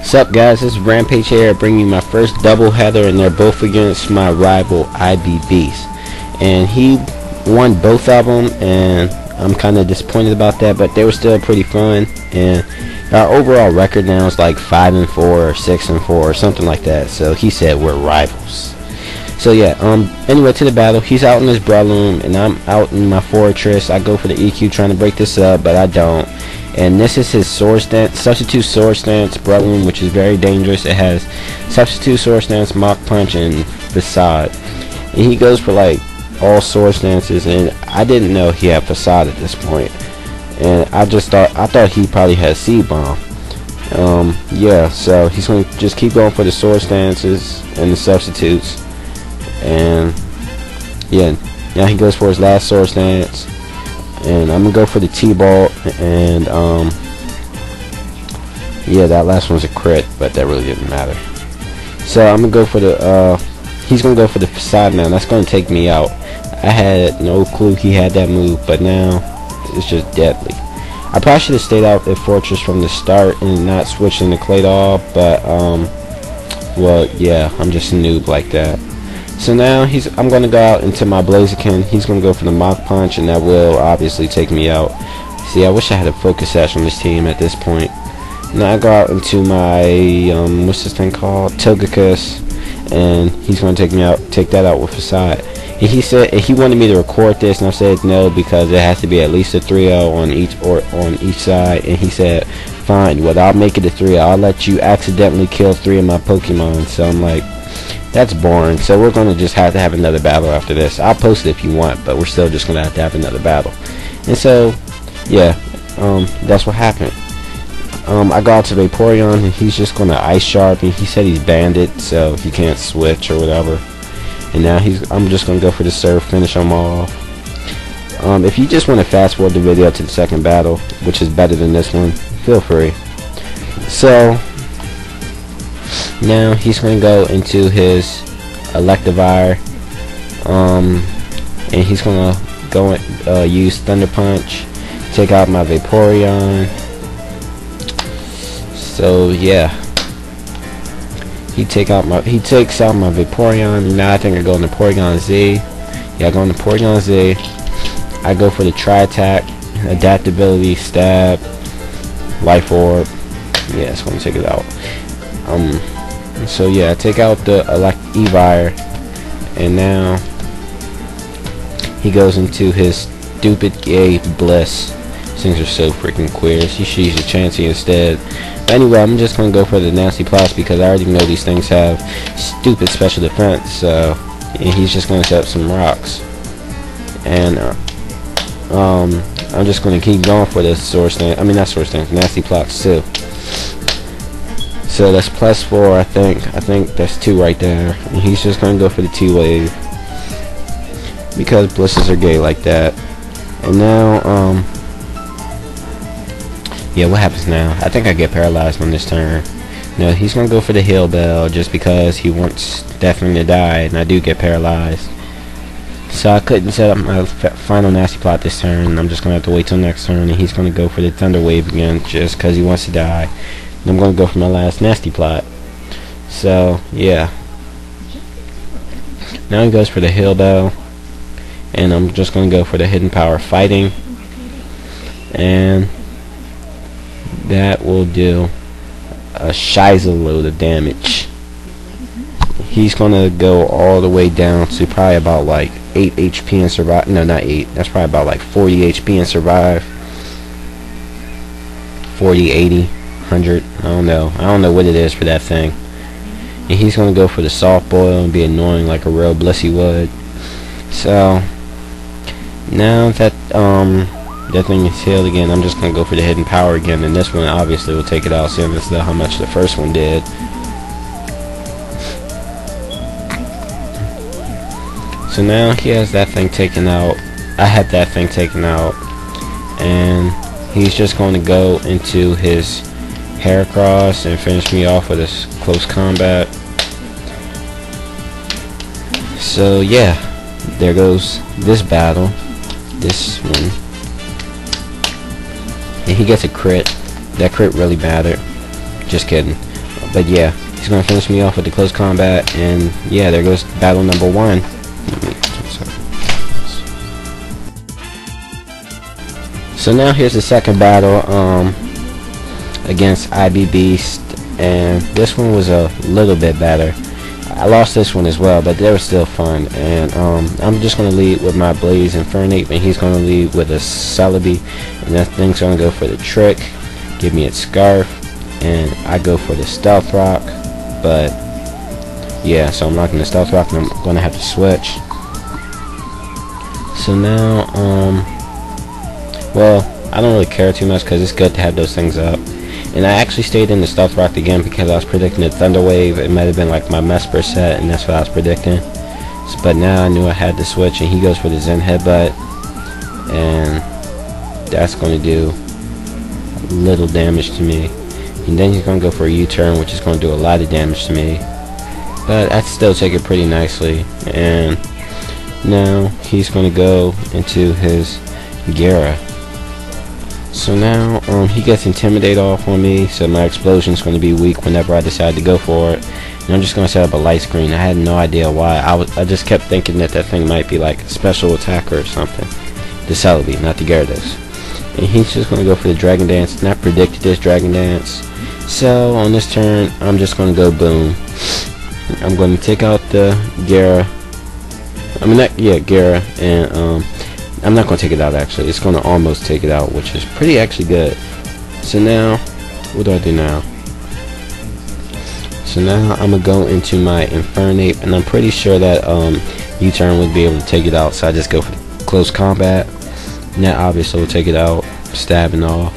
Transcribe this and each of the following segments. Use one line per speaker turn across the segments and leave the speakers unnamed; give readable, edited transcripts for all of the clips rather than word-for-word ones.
Sup guys, this is Rampage here, bringing you my first doubleheader, and they're both against my rival Ibebeast. And he won both of them, and I'm kind of disappointed about that, but they were still pretty fun. And our overall record now is like 5-4 or 6-4 or something like that. So he said we're rivals. So yeah, anyway, to the battle. He's out in his room, and I'm out in my fortress. I go for the EQ trying to break this up, but I don't. And this is his sword stance, substitute sword stance, Brutloom, which is very dangerous. It has substitute sword stance, mock punch, and facade. And he goes for like all sword stances, and I didn't know he had facade at this point. And I thought he probably had seed bomb. Yeah, so he's going to just keep going for the sword stances and the substitutes. And yeah, now he goes for his last sword stance. And I'm gonna go for the T-ball, and yeah, that last one's a crit, but that really didn't matter. So I'm gonna go for the he's gonna go for the facade now. That's gonna take me out. I had no clue he had that move, but now it's just deadly. I probably should have stayed out at Fortress from the start and not switching to Claydol, but well, yeah, I'm just a noob like that. So now I'm going to go out into my Blaziken. He's going to go for the mock punch, and that will obviously take me out. See, I wish I had a focus sash on this team at this point. Now I go out into my what's this thing called, Togekiss, and he's going to take me out, take that out with facade. And he said he wanted me to record this, and I said no because it has to be at least a 3-0 on each side. And he said, fine, well, I'll make it a 3-0. I'll let you accidentally kill 3 of my Pokemon. So I'm like, that's boring. So we're going to just have to have another battle after this. I'll post it if you want, but we're still just going to have another battle. And so, yeah, that's what happened. I go out to Vaporeon, and he's just going to Ice Sharp, and he said he's banned it, so he can't switch or whatever. And now I'm just going to go for the Surf, finish him off. If you just want to fast forward the video to the second battle, which is better than this one, feel free. So now he's going to go into his Electivire, and he's going to go and use Thunder Punch, take out my Vaporeon. So yeah, he takes out my Vaporeon. Now I think I go into Porygon Z. Yeah, I go into Porygon Z. I go for the Tri-Attack, Adaptability, Stab, Life Orb. Yeah, it's going to take it out. So yeah, I take out the Electivire, and now he goes into his stupid gay Bliss. These things are so freaking queer. You should use a Chansey instead. But anyway, I'm just gonna go for the Nasty Plots because I already know these things have stupid special defense. So and he's just gonna set up some rocks, and I'm just gonna keep going for this Sword Stance. I mean, not Sword Stance, Nasty Plots too. So that's +4, I think. I think that's 2 right there. And he's just gonna go for the T-Wave because Blisses are gay like that. And now, yeah, what happens now? I think I get paralyzed on this turn. No, he's gonna go for the Heal Bell just because he wants definitely to die, and I do get paralyzed. So I couldn't set up my final Nasty Plot this turn. I'm just gonna have to wait till next turn, and he's gonna go for the Thunder Wave again just because he wants to die. I'm going to go for my last Nasty Plot. So, yeah. Now he goes for the Heal Bell. And I'm just going to go for the Hidden Power Fighting. And that will do a shiza load of damage. He's going to go all the way down to probably about like 8 HP and survive. No, not 8. That's probably about like 40 HP and survive. 40, 80. 100, I don't know what it is for that thing. And he's gonna go for the Soft Boil and be annoying like a real Blissey would. So now that that thing is healed again, I'm just gonna go for the Hidden Power again, and this one obviously will take it out, seeing as how much the first one did. So now he has that thing taken out. I had that thing taken out, and he's just going to go into his Heracross and finish me off with this close combat. So yeah, there goes this battle, this one, and he gets a crit. That crit really mattered. Just kidding. But yeah, he's gonna finish me off with the close combat, and yeah, there goes battle number 1. So now here's the second battle against Ibebeast, and this one was a little bit better. I lost this one as well, but they were still fun. And I'm just gonna lead with my Blaze Infernape, and he's gonna lead with a Celebi, and that thing's gonna go for the trick, give me its Scarf, and I go for the Stealth Rock. But yeah, so I'm rocking the Stealth Rock, and I'm gonna have to switch. So now well, I don't really care too much because it's good to have those things up. And I actually stayed in the Stealth Rock again because I was predicting the Thunder Wave. It might have been like my Mesper set, and that's what I was predicting. But now I knew I had to switch, and he goes for the Zen Headbutt, and that's going to do a little damage to me. And then he's going to go for a U-turn, which is going to do a lot of damage to me. But I still take it pretty nicely. And now he's going to go into his Gyara. So now he gets Intimidate off on me, so my explosion is going to be weak whenever I decide to go for it. And I'm just going to set up a light screen. I had no idea why. I just kept thinking that thing might be like a special attacker or something. The Celebi, not the Gyarados. And he's just going to go for the Dragon Dance, and I predicted this Dragon Dance. So on this turn, I'm just going to go boom. I'm going to take out the Gyara. Gyara, and I'm not going to take it out actually. It's going to almost take it out, which is pretty actually good. So now, what do I do now? So now I'm going to go into my Infernape, and I'm pretty sure that U-turn would be able to take it out, so I just go for close combat. And that obviously will take it out, stab and all,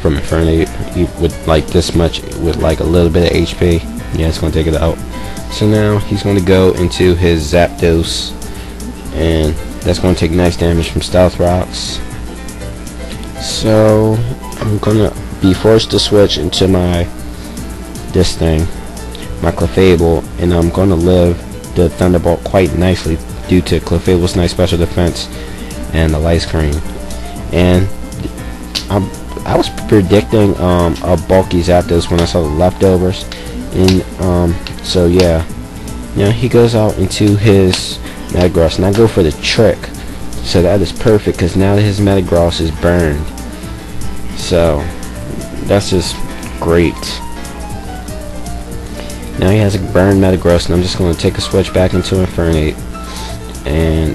from Infernape with like this much, with like a little bit of HP. Yeah, it's going to take it out. So now he's going to go into his Zapdos, and that's going to take nice damage from Stealth Rocks. So I'm going to be forced to switch into my Clefable, and I'm going to live the Thunderbolt quite nicely due to Clefable's nice special defense and the light screen. And I was predicting a bulky Zapdos when I saw the leftovers, and so yeah, he goes out into his Metagross, and I go for the trick. So that is perfect because now his Metagross is burned. So that's just great. Now he has a burned Metagross, and I'm just going to take a switch back into Infernape, and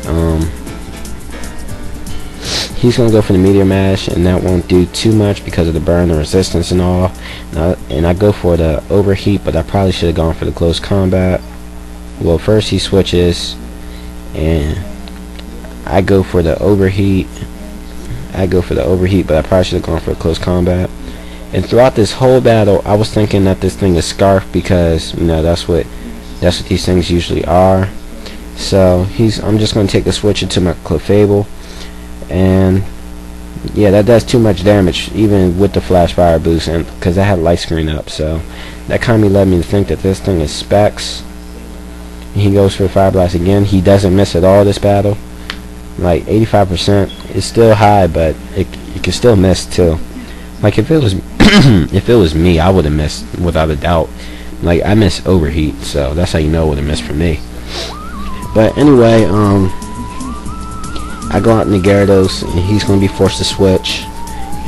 he's going to go for the Meteor Mash, and that won't do too much because of the burn and resistance and all. And I go for the Overheat, but I probably should have gone for the close combat. Well, first he switches, and I go for the Overheat. But I probably should have gone for a close combat. And throughout this whole battle, I was thinking that this thing is Scarf because that's what these things usually are. So I'm just going to take a switch into my Clefable, and yeah, that does too much damage even with the Flash Fire boost, and because I had light screen up, so that kind of led me to think that this thing is Specs. He goes for Fire Blast again. He doesn't miss at all this battle. Like 85% is still high, but it can still miss too. Like if it was if it was me, I would have missed without a doubt. Like I miss Overheat, so that's how you know it would have missed for me. But anyway, I go out in the Gyarados, and he's going to be forced to switch,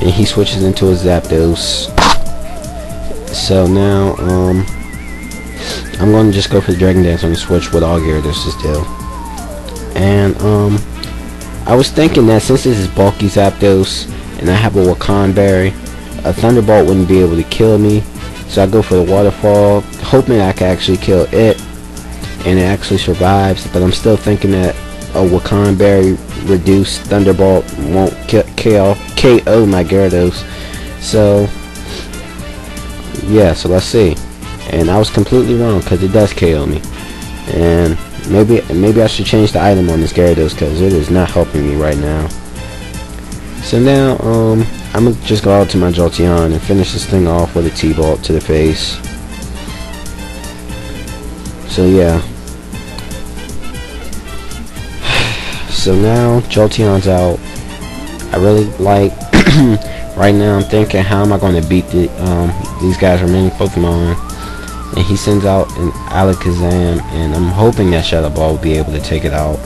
and he switches into a Zapdos. So now I'm going to just go for the Dragon Dance on the switch, what all Gyarados do. And I was thinking that since this is bulky Zapdos and I have a Wakan Berry, a Thunderbolt wouldn't be able to kill me. So I go for the Waterfall, hoping I can actually kill it, and it actually survives. But I'm still thinking that a Wakan Berry reduced Thunderbolt won't KO my Gyarados. So yeah, so let's see. And I was completely wrong because it does KO me. And maybe I should change the item on this Gyarados because it is not helping me right now. So now I'm gonna just go out to my Jolteon and finish this thing off with a T-Bolt to the face. So yeah. So now Jolteon's out. I really like right now I'm thinking, how am I going to beat these guys remaining Pokemon? and he sends out an Alakazam, and I'm hoping that Shadow Ball will be able to take it out.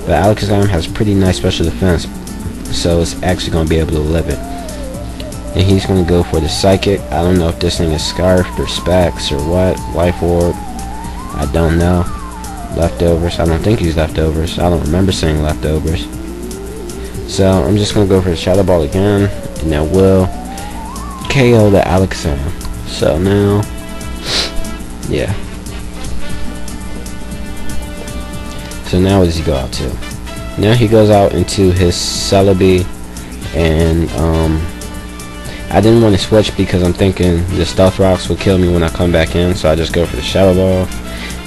But Alakazam has pretty nice special defense, so it's actually going to be able to live it. And he's going to go for the Psychic. I don't know if this thing is Scarfed or Specs or what. Life Orb. I don't know. Leftovers. I don't think he's Leftovers. I don't remember saying Leftovers. So I'm just going to go for the Shadow Ball again, and that will KO the Alakazam. So now, yeah. So now what does he go out to? Now he goes out into his Celebi, and I didn't want to switch because I'm thinking the Stealth Rocks will kill me when I come back in, so I just go for the Shadow Ball.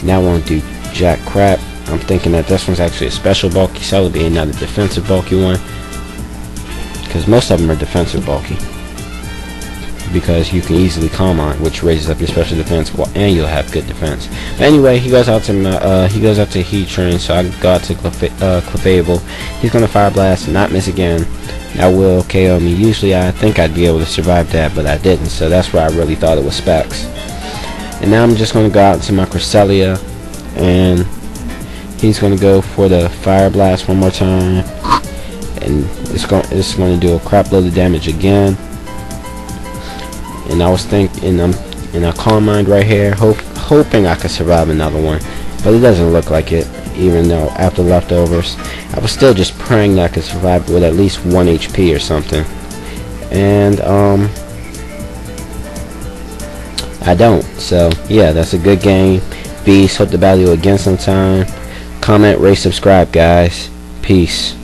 Now I won't do jack crap. I'm thinking that this one's actually a special bulky Celebi and not a defensive bulky one, because most of them are defensive bulky, because you can easily Calm Mind, which raises up your special defense, and you'll have good defense. But anyway, he goes out to Heat Train, so I go out to Clefable. He's gonna Fire Blast and not miss again. That will KO me. Usually I think I'd be able to survive that, but I didn't, so that's why I really thought it was Specs. And now I'm just gonna go out to my Cresselia, and he's gonna go for the Fire Blast one more time, and it's gonna do a crap load of damage again. And I was thinking, I Calm Mind right here, hoping I could survive another one, but it doesn't look like it. Even though after Leftovers, I was still just praying that I could survive with at least 1 HP or something, and I don't. So yeah, that's a good game. Beast, hope to battle you again sometime. Comment, rate, subscribe, guys. Peace.